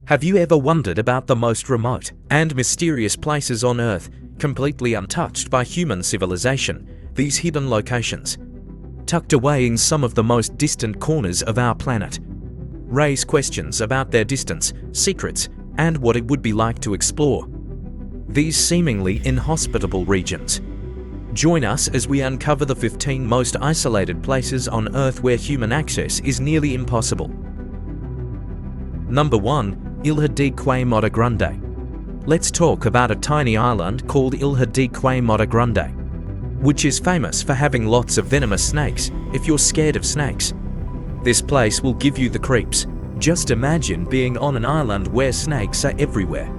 Have you ever wondered about the most remote and mysterious places on Earth, completely untouched by human civilization, these hidden locations, tucked away in some of the most distant corners of our planet? Raise questions about their distance, secrets, and what it would be like to explore these seemingly inhospitable regions. Join us as we uncover the 15 most isolated places on Earth where human access is nearly impossible. Number 1. Ilha de Quelmada Grande. Let's talk about a tiny island called Ilha de Quelmada Grande, which is famous for having lots of venomous snakes if you're scared of snakes. This place will give you the creeps. Just imagine being on an island where snakes are everywhere.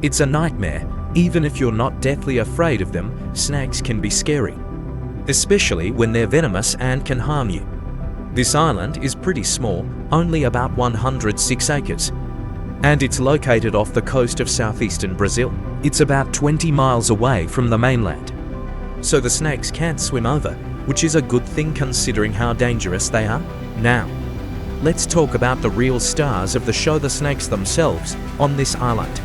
It's a nightmare. Even if you're not deathly afraid of them, snakes can be scary, especially when they're venomous and can harm you. This island is pretty small, only about 106 acres, and it's located off the coast of southeastern Brazil. It's about 20 miles away from the mainland, so the snakes can't swim over, which is a good thing considering how dangerous they are. Now, let's talk about the real stars of the show, the snakes themselves, on this island.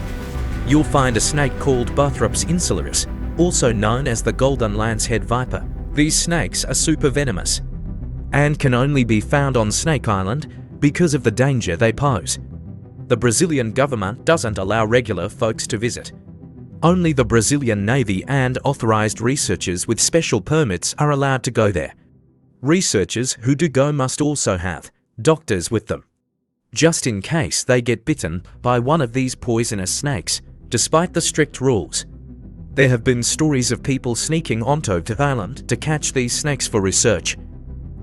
You'll find a snake called Bothrops insularis, also known as the golden lancehead viper. These snakes are super venomous and can only be found on Snake Island because of the danger they pose. The Brazilian government doesn't allow regular folks to visit. Only the Brazilian Navy and authorized researchers with special permits are allowed to go there. Researchers who do go must also have doctors with them, just in case they get bitten by one of these poisonous snakes. Despite the strict rules, there have been stories of people sneaking onto the island to catch these snakes for research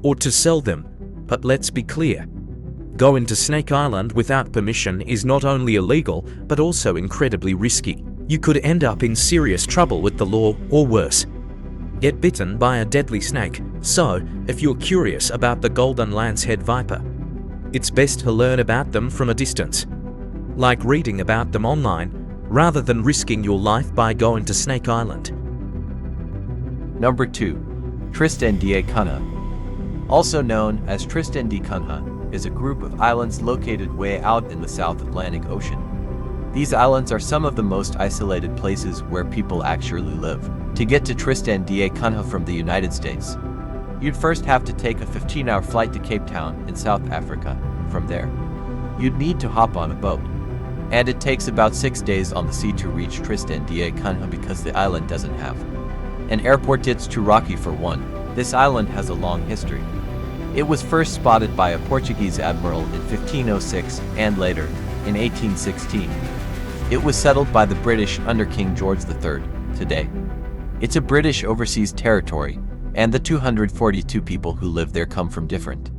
or to sell them. But let's be clear, going to Snake Island without permission is not only illegal but also incredibly risky. You could end up in serious trouble with the law, or worse, get bitten by a deadly snake. So, if you're curious about the golden lancehead viper, it's best to learn about them from a distance, like reading about them online, rather than risking your life by going to Snake Island. Number 2. Tristan Da Cunha. Also known as Tristan Da Cunha, is a group of islands located way out in the South Atlantic Ocean. These islands are some of the most isolated places where people actually live. To get to Tristan Da Cunha from the United States, you'd first have to take a 15-hour flight to Cape Town in South Africa. From there, you'd need to hop on a boat, and it takes about 6 days on the sea to reach Tristan Da Cunha because the island doesn't have an airport. It's too rocky for one. This island has a long history. It was first spotted by a Portuguese admiral in 1506 and later, in 1816. It was settled by the British under King George III. Today, it's a British overseas territory, and the 242 people who live there come from different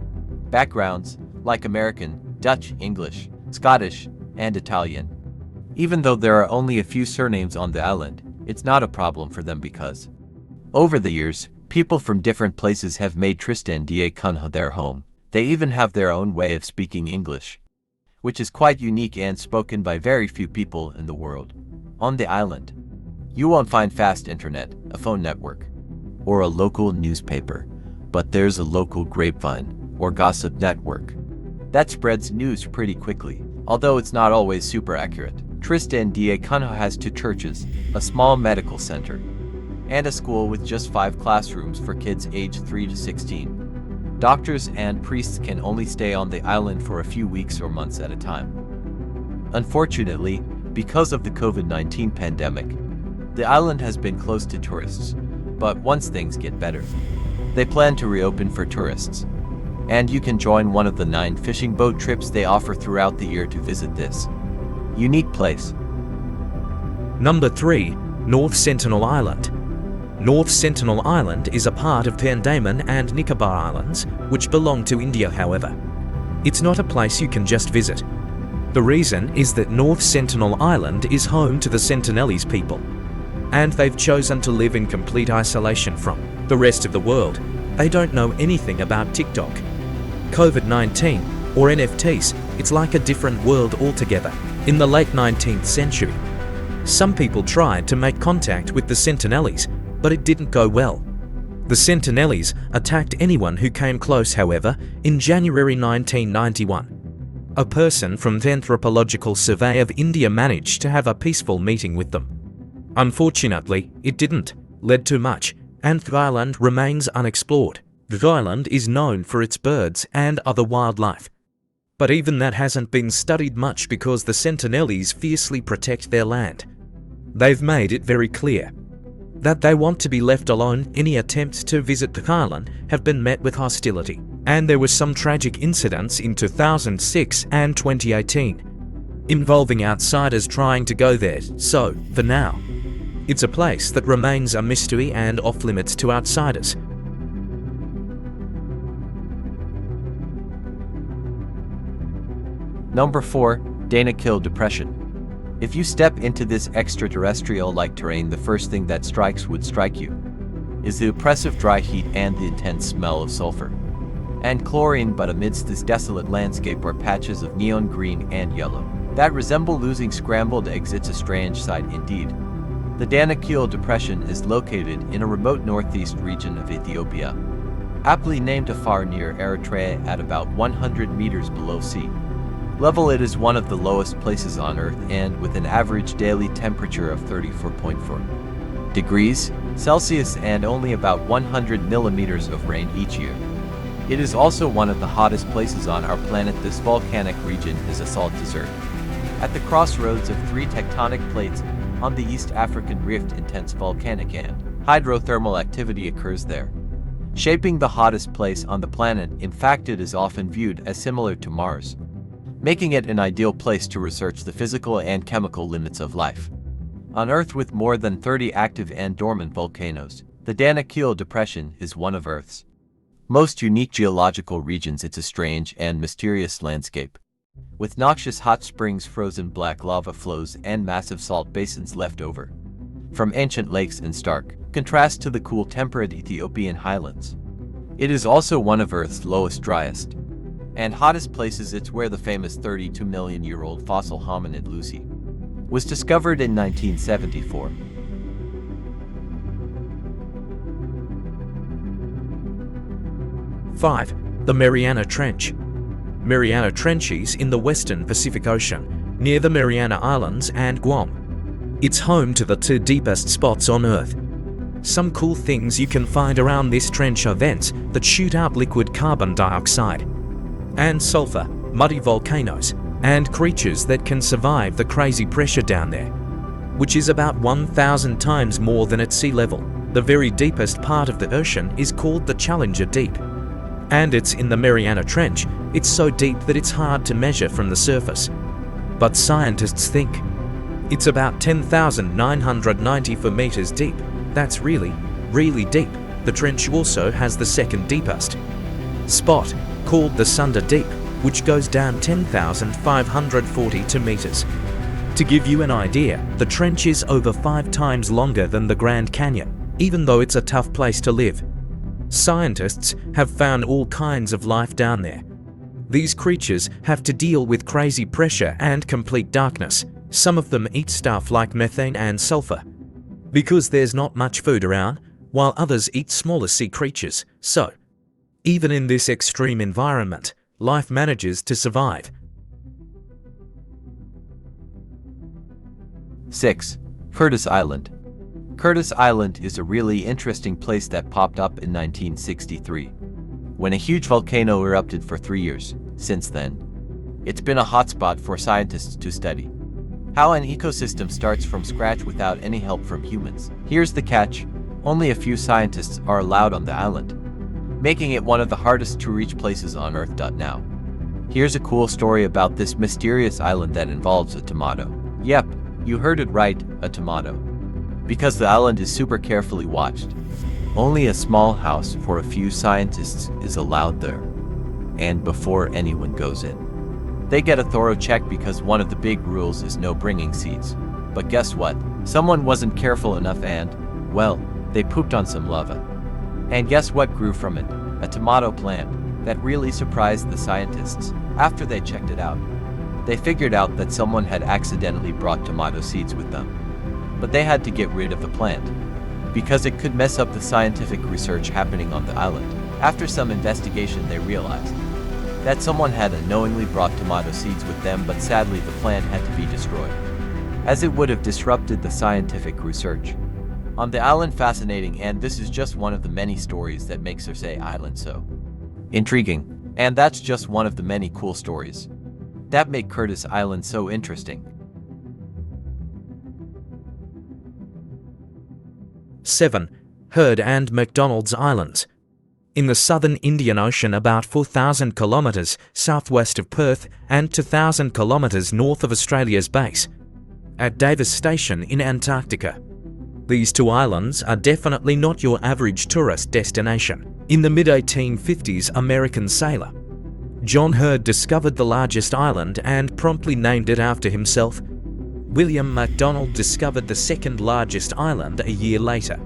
backgrounds, like American, Dutch, English, Scottish, and Italian. Even though there are only a few surnames on the island, it's not a problem for them because, over the years, people from different places have made Tristan Da Cunha their home. They even have their own way of speaking English, which is quite unique and spoken by very few people in the world. On the island, you won't find fast internet, a phone network, or a local newspaper, but there's a local grapevine, or gossip network, that spreads news pretty quickly, although it's not always super accurate. Tristan Da Cunha has 2 churches, a small medical center, and a school with just 5 classrooms for kids aged 3 to 16. Doctors and priests can only stay on the island for a few weeks or months at a time. Unfortunately, because of the COVID-19 pandemic, the island has been closed to tourists, but once things get better, they plan to reopen for tourists, and you can join one of the 9 fishing boat trips they offer throughout the year to visit this unique place. Number 3. North Sentinel Island. North Sentinel Island is a part of the Andaman and Nicobar Islands, which belong to India. However, it's not a place you can just visit. The reason is that North Sentinel Island is home to the Sentinelese people, and they've chosen to live in complete isolation from the rest of the world. They don't know anything about TikTok, COVID-19, or NFTs. It's like a different world altogether. In the late 19th century, some people tried to make contact with the Sentinelese, but it didn't go well. The Sentinelese attacked anyone who came close. However, in January 1991, A person from the Anthropological Survey of India managed to have a peaceful meeting with them. Unfortunately, it didn't lead to much, and the island remains unexplored. The island is known for its birds and other wildlife. But even that hasn't been studied much because the Sentinelese fiercely protect their land. They've made it very clear that they want to be left alone. Any attempts to visit the island have been met with hostility, and there were some tragic incidents in 2006 and 2018 involving outsiders trying to go there. So, for now, it's a place that remains a mystery and off-limits to outsiders. Number 4. Danakil Depression. If you step into this extraterrestrial-like terrain, the first thing that would strike you is the oppressive dry heat and the intense smell of sulfur and chlorine. But amidst this desolate landscape are patches of neon green and yellow that resemble losing scrambled eggs. It's a strange sight indeed. The Danakil Depression is located in a remote northeast region of Ethiopia, aptly named Afar near Eritrea at about 100 meters below sea level. It is one of the lowest places on Earth, and with an average daily temperature of 34.4 degrees Celsius and only about 100 millimeters of rain each year. It is also one of the hottest places on our planet. This volcanic region is a salt desert at the crossroads of three tectonic plates on the East African Rift. Intense volcanic and hydrothermal activity occurs there, shaping the hottest place on the planet. In fact, it is often viewed as similar to Mars, making it an ideal place to research the physical and chemical limits of life on Earth. With more than 30 active and dormant volcanoes, the Danakil Depression is one of Earth's most unique geological regions. It's a strange and mysterious landscape, with noxious hot springs, frozen black lava flows, and massive salt basins left over from ancient lakes, in stark contrast to the cool, temperate Ethiopian highlands. It is also one of Earth's lowest, driest, and hottest places. It's where the famous 32-million-year-old fossil hominid Lucy was discovered in 1974. The Mariana Trench. Mariana Trenches in the western Pacific Ocean, near the Mariana Islands and Guam. It's home to the two deepest spots on Earth. Some cool things you can find around this trench are vents that shoot out liquid carbon dioxide and sulfur, muddy volcanoes, and creatures that can survive the crazy pressure down there, which is about 1,000 times more than at sea level. The very deepest part of the ocean is called the Challenger Deep, and it's in the Mariana Trench. It's so deep that it's hard to measure from the surface, but scientists think it's about 10,994 meters deep. That's really, really deep. The trench also has the second deepest spot, called the Sunda Deep, which goes down 10,542 meters. To give you an idea, the trench is over 5 times longer than the Grand Canyon, even though it's a tough place to live. Scientists have found all kinds of life down there. These creatures have to deal with crazy pressure and complete darkness. Some of them eat stuff like methane and sulfur because there's not much food around, while others eat smaller sea creatures. So, even in this extreme environment, life manages to survive. 6. Curtis Island. Curtis Island is a really interesting place that popped up in 1963, when a huge volcano erupted for 3 years. Since then, it's been a hotspot for scientists to study how an ecosystem starts from scratch without any help from humans. Here's the catch: only a few scientists are allowed on the island, making it one of the hardest to reach places on Earth. Now, here's a cool story about this mysterious island that involves a tomato. Yep, you heard it right, a tomato. Because the island is super carefully watched, only a small house for a few scientists is allowed there. And before anyone goes in, they get a thorough check because one of the big rules is no bringing seeds. But guess what? Someone wasn't careful enough and, well, they pooped on some lava. And guess what grew from it? A tomato plant. That really surprised the scientists. After they checked it out, they figured out that someone had accidentally brought tomato seeds with them. But they had to get rid of the plant because it could mess up the scientific research happening on the island. After some investigation, they realized that someone had unknowingly brought tomato seeds with them, but sadly the plant had to be destroyed, as it would have disrupted the scientific research on the island. Fascinating, and this is just one of the many stories that make Surtesy Island so intriguing. And that's just one of the many cool stories that make Surtesy Island so interesting. 7. Heard and Mcdonald's Islands. In the southern Indian Ocean, about 4,000 kilometres southwest of Perth and 2,000 kilometres north of Australia's base, at Davis Station in Antarctica. These two islands are definitely not your average tourist destination. In the mid-1850s, American sailor John Heard discovered the largest island and promptly named it after himself. William McDonald discovered the second largest island a year later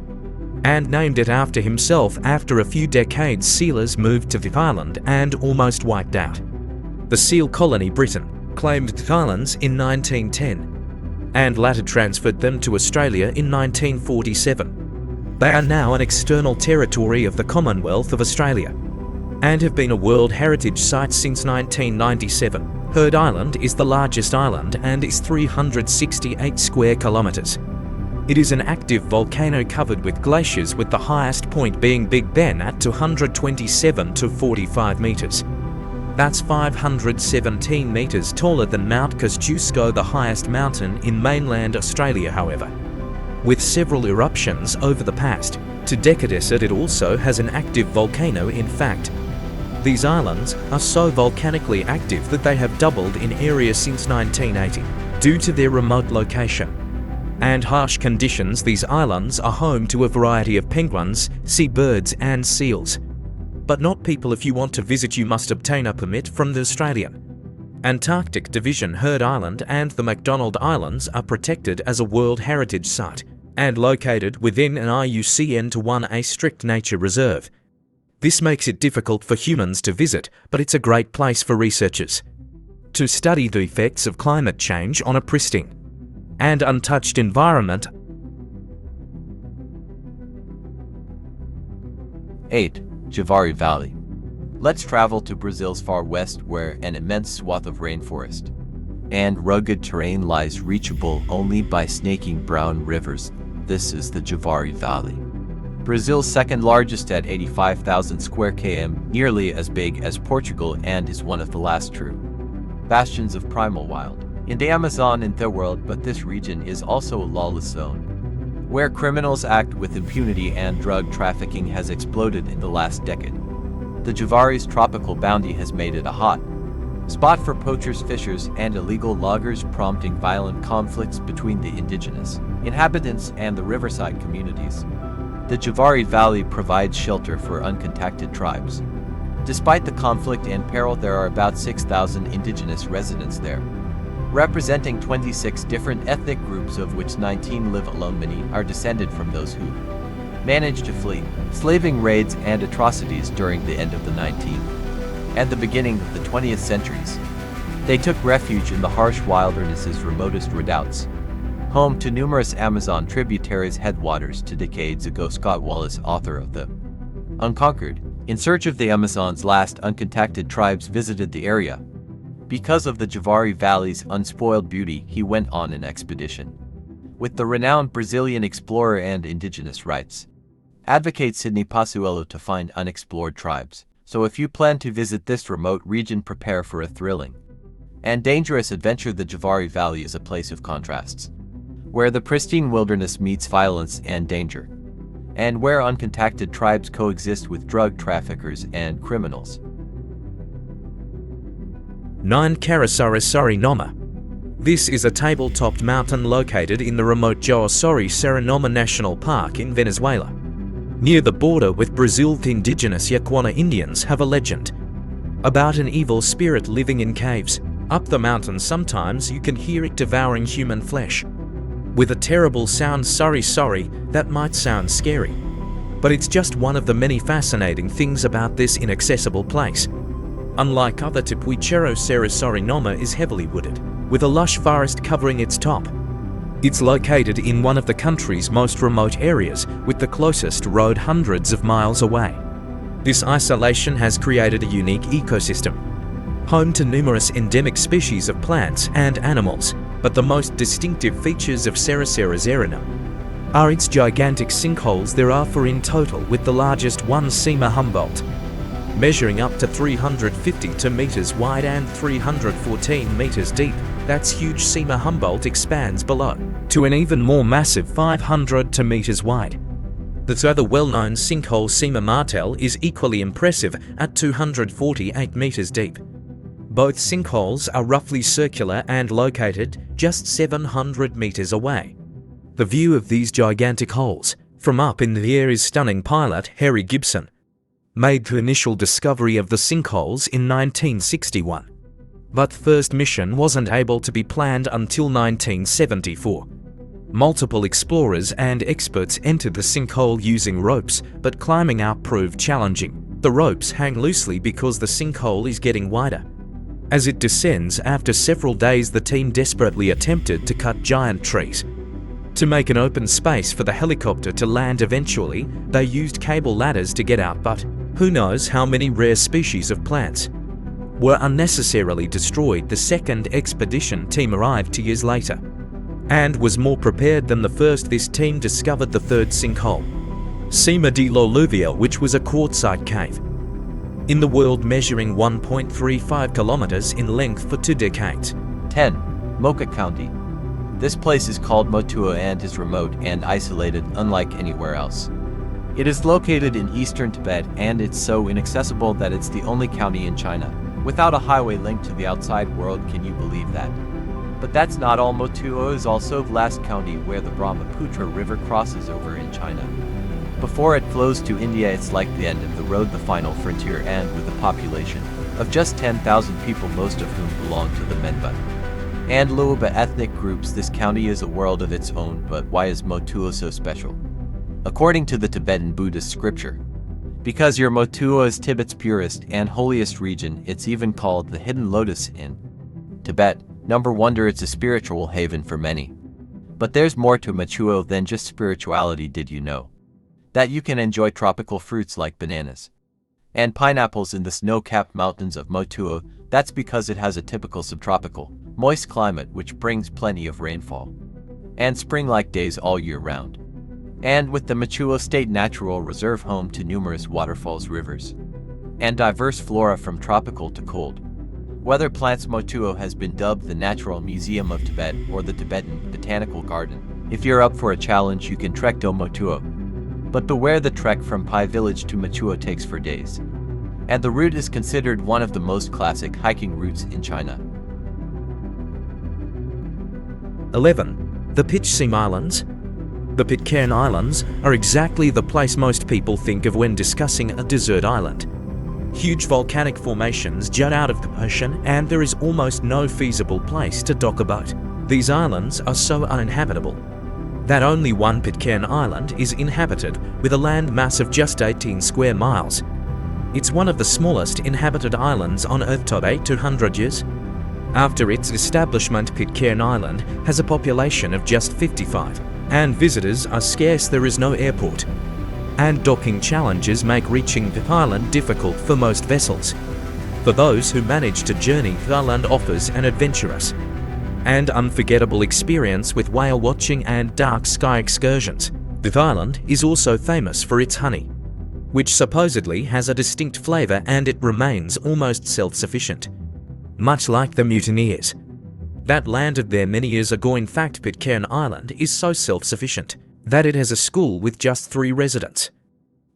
and named it after himself. After a few decades, sealers moved to the island and almost wiped out the seal colony. Britain claimed the islands in 1910 and later transferred them to Australia in 1947. They are now an external territory of the Commonwealth of Australia and have been a World Heritage Site since 1997. Heard Island is the largest island and is 368 square kilometres. It is an active volcano covered with glaciers, with the highest point being Big Ben at 227 to 45 metres. That's 517 metres taller than Mount Kosciuszko, the highest mountain in mainland Australia, however. With several eruptions over the past 2 decades, it also has an active volcano. In fact, these islands are so volcanically active that they have doubled in area since 1980 due to their remote location and harsh conditions. These islands are home to a variety of penguins, seabirds and seals, but not people. If you want to visit, you must obtain a permit from the Australian Antarctic Division. Heard Island and the McDonald Islands are protected as a World Heritage Site and located within an IUCN 1A strict nature reserve. This makes it difficult for humans to visit, but it's a great place for researchers to study the effects of climate change on a pristine and untouched environment. 8. Javari Valley. Let's travel to Brazil's far west, where an immense swath of rainforest and rugged terrain lies, reachable only by snaking brown rivers. This is the Javari Valley, Brazil's second largest at 85,000 square km, nearly as big as Portugal, and is one of the last true bastions of primal wild in the Amazon in the world. But this region is also a lawless zone, where criminals act with impunity and drug trafficking has exploded in the last decade. The Javari's tropical bounty has made it a hot spot for poachers, fishers, and illegal loggers, prompting violent conflicts between the indigenous inhabitants and the riverside communities. The Javari Valley provides shelter for uncontacted tribes. Despite the conflict and peril, there are about 6,000 indigenous residents there, representing 26 different ethnic groups, of which 19 live alone. Many are descended from those who managed to flee slaving raids and atrocities during the end of the 19th and the beginning of the 20th centuries. They took refuge in the harsh wilderness's remotest redoubts, home to numerous Amazon tributaries' headwaters. To decades ago, Scott Wallace, author of The Unconquered, In Search of the Amazon's Last Uncontacted Tribes, visited the area. Because of the Javari Valley's unspoiled beauty, he went on an expedition with the renowned Brazilian explorer and indigenous rights advocate Sidney Passuelo to find unexplored tribes. So if you plan to visit this remote region, prepare for a thrilling and dangerous adventure. The Javari Valley is a place of contrasts, where the pristine wilderness meets violence and danger, and where uncontacted tribes coexist with drug traffickers and criminals. 9. Cerro Sarlsarlnama. This is a table-topped mountain located in the remote Cerro Sarlsarlnama National Park in Venezuela, near the border with Brazil. The indigenous Yaquana Indians have a legend about an evil spirit living in caves up the mountain. Sometimes you can hear it devouring human flesh with a terrible sound. Sorry, that might sound scary, but it's just one of the many fascinating things about this inaccessible place. Unlike other Tipui, Cerro Sarlsarlnama is heavily wooded, with a lush forest covering its top. It's located in one of the country's most remote areas, with the closest road hundreds of miles away. This isolation has created a unique ecosystem home to numerous endemic species of plants and animals, but the most distinctive features of Cerro Sarlsarlnama are its gigantic sinkholes. There are 4 in total, with the largest one Cima Humboldt, measuring up to 352 meters wide and 314 meters deep. That's huge. Cima Humboldt expands below to an even more massive 502 meters wide. The other well-known sinkhole, Cima Martel, is equally impressive at 248 meters deep. Both sinkholes are roughly circular and located just 700 meters away. The view of these gigantic holes from up in the air is stunning. Pilot Harry Gibson made the initial discovery of the sinkholes in 1961, but the first mission wasn't able to be planned until 1974. Multiple explorers and experts entered the sinkhole using ropes, but climbing out proved challenging. The ropes hang loosely because the sinkhole is getting wider. As it descends, after several days, the team desperately attempted to cut giant trees to make an open space for the helicopter to land. Eventually, they used cable ladders to get out, but who knows how many rare species of plants were unnecessarily destroyed. The second expedition team arrived 2 years later and was more prepared than the first. This team discovered the third sinkhole, Cima de la Lluvia, which was a quartzite cave in the world, measuring 1.35 kilometers in length for 2 decades. 10. Motuo County. This place is called Motuo and is remote and isolated, unlike anywhere else. It is located in eastern Tibet, and it's so inaccessible that it's the only county in China without a highway link to the outside world. Can you believe that? But that's not all. Motuo is also the last county where the Brahmaputra River crosses over in China. Before it flows to India, it's like the end of the road, the final frontier, and with a population of just 10,000 people, most of whom belong to the Menba and Luoba ethnic groups. This county is a world of its own. But why is Motuo so special? According to the Tibetan Buddhist scripture, because your Motuo is Tibet's purest and holiest region. It's even called the hidden lotus in Tibet. Number wonder, it's a spiritual haven for many. But there's more to Motuo than just spirituality. Did you know that you can enjoy tropical fruits like bananas and pineapples in the snow-capped mountains of Motuo? That's because it has a typical subtropical, moist climate which brings plenty of rainfall and spring-like days all year round. And with the Motuo State Natural Reserve home to numerous waterfalls, rivers, and diverse flora from tropical to cold weather plants, Motuo has been dubbed the Natural Museum of Tibet or the Tibetan Botanical Garden. If you're up for a challenge, you can trek to Motuo. But beware, the trek from Pai Village to Motuo takes 4 days, and the route is considered one of the most classic hiking routes in China. 11. The Pitcasim Islands. The Pitcairn Islands are exactly the place most people think of when discussing a desert island. Huge volcanic formations jut out of the ocean, and there is almost no feasible place to dock a boat. These islands are so uninhabitable that only one Pitcairn Island is inhabited, with a land mass of just 18 square miles. It's one of the smallest inhabited islands on Earth. Today, 200 years after its establishment, Pitcairn Island has a population of just 55, and visitors are scarce. There is no airport, and docking challenges make reaching the island difficult for most vessels. For those who manage to journey, the island offers an adventurous and unforgettable experience with whale watching and dark sky excursions. The island is also famous for its honey, which supposedly has a distinct flavor, and it remains almost self-sufficient, much like the mutineers that landed there many years ago. In fact, Pitcairn Island is so self-sufficient that it has a school with just 3 residents,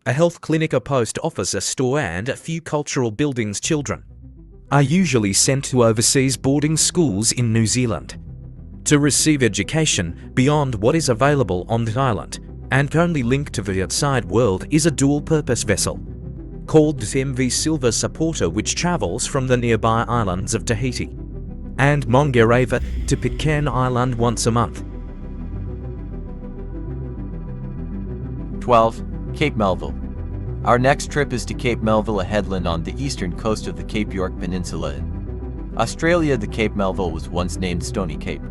a health clinic, a post office, a store, and a few cultural buildings. Children are usually sent to overseas boarding schools in New Zealand to receive education beyond what is available on the island, and only link to the outside world is a dual-purpose vessel called the MV Silver Supporter, which travels from the nearby islands of Tahiti and Mongareva to Pitcairn Island once a month. 12. Cape Melville. Our next trip is to Cape Melville, a headland on the eastern coast of the Cape York Peninsula in Australia. The Cape Melville was once named Stony Cape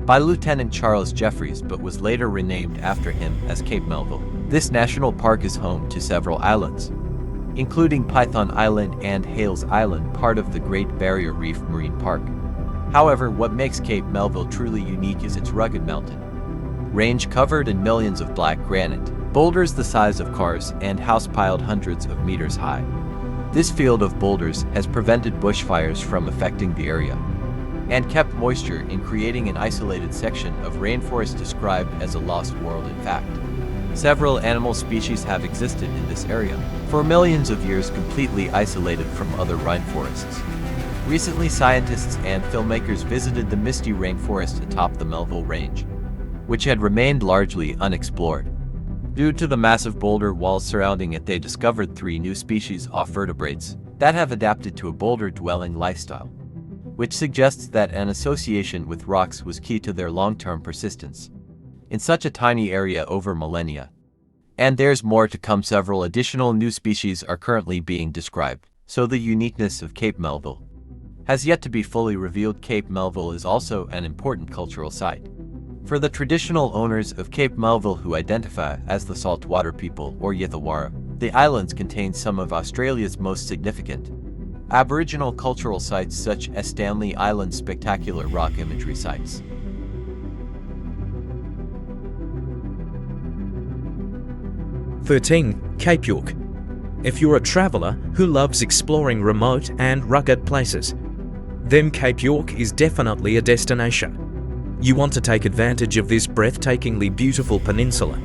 by Lieutenant Charles Jeffreys, but was later renamed after him as Cape Melville. This national park is home to several islands, including Python Island and Hales Island, part of the Great Barrier Reef Marine Park. However, what makes Cape Melville truly unique is its rugged mountain range covered in millions of black granite boulders the size of cars and house piled hundreds of meters high. This field of boulders has prevented bushfires from affecting the area and kept moisture in creating an isolated section of rainforest described as a lost world. In fact, several animal species have existed in this area for millions of years, completely isolated from other rainforests. Recently, scientists and filmmakers visited the misty rainforest atop the Melville Range, which had remained largely unexplored. Due to the massive boulder walls surrounding it, they discovered 3 new species of vertebrates that have adapted to a boulder-dwelling lifestyle, which suggests that an association with rocks was key to their long-term persistence in such a tiny area over millennia. And there's more to come. Several additional new species are currently being described, so the uniqueness of Cape Melville has yet to be fully revealed. Cape Melville is also an important cultural site for the traditional owners of Cape Melville, who identify as the Saltwater People or Yithawarra. The islands contain some of Australia's most significant Aboriginal cultural sites, such as Stanley Island's spectacular rock imagery sites. Cape Yourk. If you're a traveler who loves exploring remote and rugged places, then Cape Yourk is definitely a destination. You want to take advantage of this breathtakingly beautiful peninsula.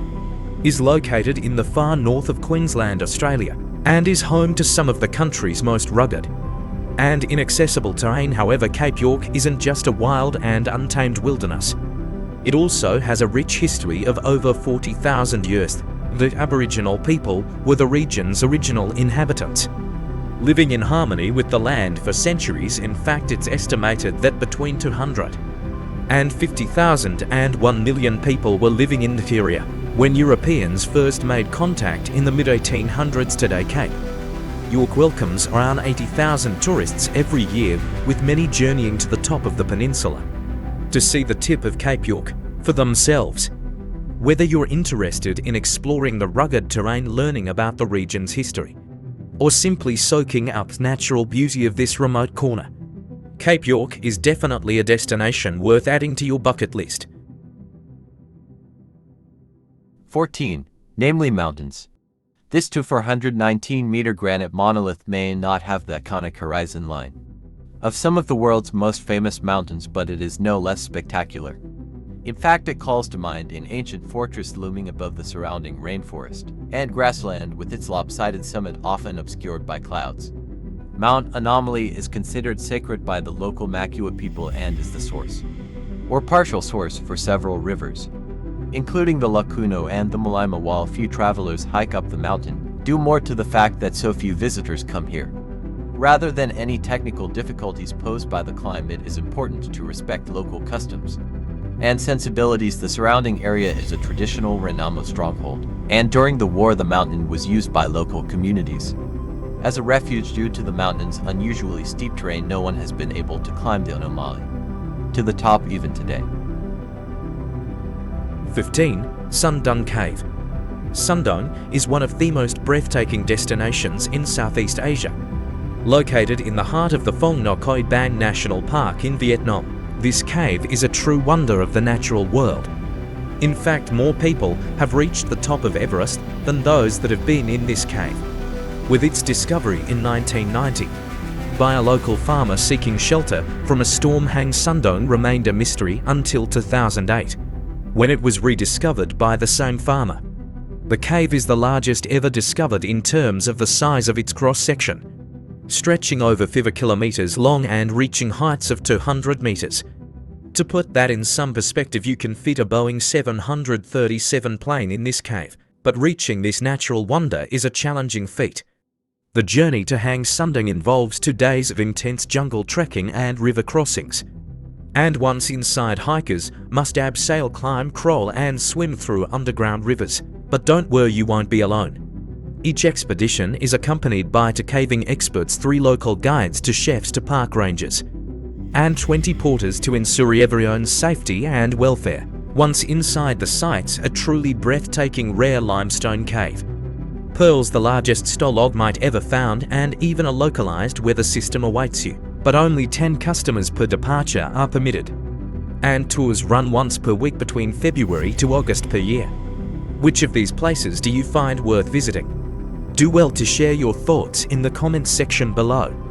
Is located in the far north of Queensland, Australia, and is home to some of the country's most rugged and inaccessible terrain. However, Cape Yourk isn't just a wild and untamed wilderness. It also has a rich history of over 40,000 years. The Aboriginal people were the region's original inhabitants, living in harmony with the land for centuries. In fact, it's estimated that between 250,000 and 1 million people were living in the area when Europeans first made contact in the mid-1800s. Today, Cape Yourk welcomes around 80,000 tourists every year, with many journeying to the top of the peninsula to see the tip of Cape Yourk for themselves. Whether you're interested in exploring the rugged terrain, learning about the region's history, or simply soaking up the natural beauty of this remote corner, Cape Yourk is definitely a destination worth adding to your bucket list. 14. Namuli Mountains. This 419-meter granite monolith may not have the iconic horizon line of some of the world's most famous mountains, but it is no less spectacular. In fact, it calls to mind an ancient fortress looming above the surrounding rainforest and grassland, with its lopsided summit often obscured by clouds. Mount Anomaly is considered sacred by the local Makua people and is the source, or partial source, for several rivers, including the Lacuno and the Malaima. While few travelers hike up the mountain, due more to the fact that so few visitors come here, rather than any technical difficulties posed by the climb, it is important to respect local customs and sensibilities. The surrounding area is a traditional Renamo stronghold, and during the war the mountain was used by local communities as a refuge. Due to the mountain's unusually steep terrain, no one has been able to climb the Anomaly to the top even today. 15. Sundong Cave. Sundong is one of the most breathtaking destinations in Southeast Asia. Located in the heart of the Phong Nha Coi Bang National Park in Vietnam, this cave is a true wonder of the natural world. In fact, more people have reached the top of Everest than those that have been in this cave. With its discovery in 1990 by a local farmer seeking shelter from a storm, Hang Sundong remained a mystery until 2008, when it was rediscovered by the same farmer. The cave is the largest ever discovered in terms of the size of its cross-section, stretching over 5 kilometers long and reaching heights of 200 meters. To put that in some perspective, you can fit a Boeing 737 plane in this cave, but reaching this natural wonder is a challenging feat. The journey to Hang Sundong involves 2 days of intense jungle trekking and river crossings. And once inside, hikers must abseil, climb, crawl and swim through underground rivers. But don't worry, you won't be alone. Each expedition is accompanied by 2 caving experts, 3 local guides to chefs to park rangers, and 20 porters to ensure everyone's safety and welfare. Once inside the site, a truly breathtaking rare limestone cave Pearl's the largest stalagmite ever found, and even a localized weather system awaits you. But only 10 customers per departure are permitted. And tours run once per week between February to August per year. Which of these places do you find worth visiting? Do well to share your thoughts in the comments section below.